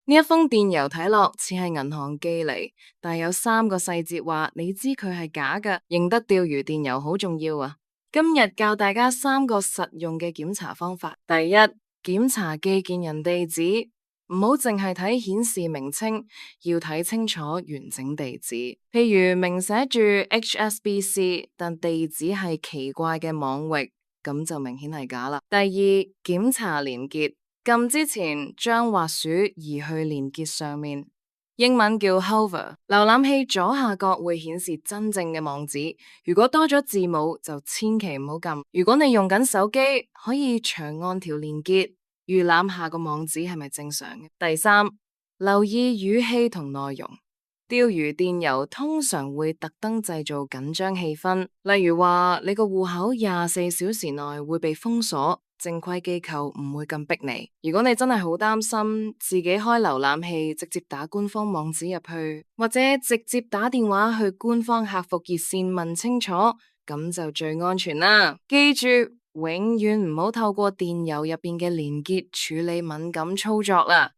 呢一封電郵睇落似係銀行寄嚟，但有3個細節話你知佢係假㗎，認得釣魚電郵好重要啊！今日教大家3個實用嘅檢查方法。第一，檢查寄件人地址，唔好淨係睇顯示名稱，要睇清楚完整地址。譬如明寫住 HSBC， 但地址係奇怪嘅網域，咁就明顯係假啦。第二，檢查連結。撳之前將滑鼠移去連結上面，英文叫 hover。瀏覽器左下角會顯示真正嘅網址，如果多咗字母就千祈唔好撳。如果你用緊手機，可以長按條連結，預覽下個網址係咪正常嘅。第三，留意語氣同內容。釣魚電郵通常會特登製造緊張氣氛，例如話你個戶口24小時內會被封鎖。正規機構唔會咁逼你。如果你真係好擔心，自己開瀏覽器直接打官方網址入去，或者直接打電話去官方客服熱線問清楚，咁就最安全啦。記住，永遠唔好透過電郵入邊嘅連結處理敏感操作啦。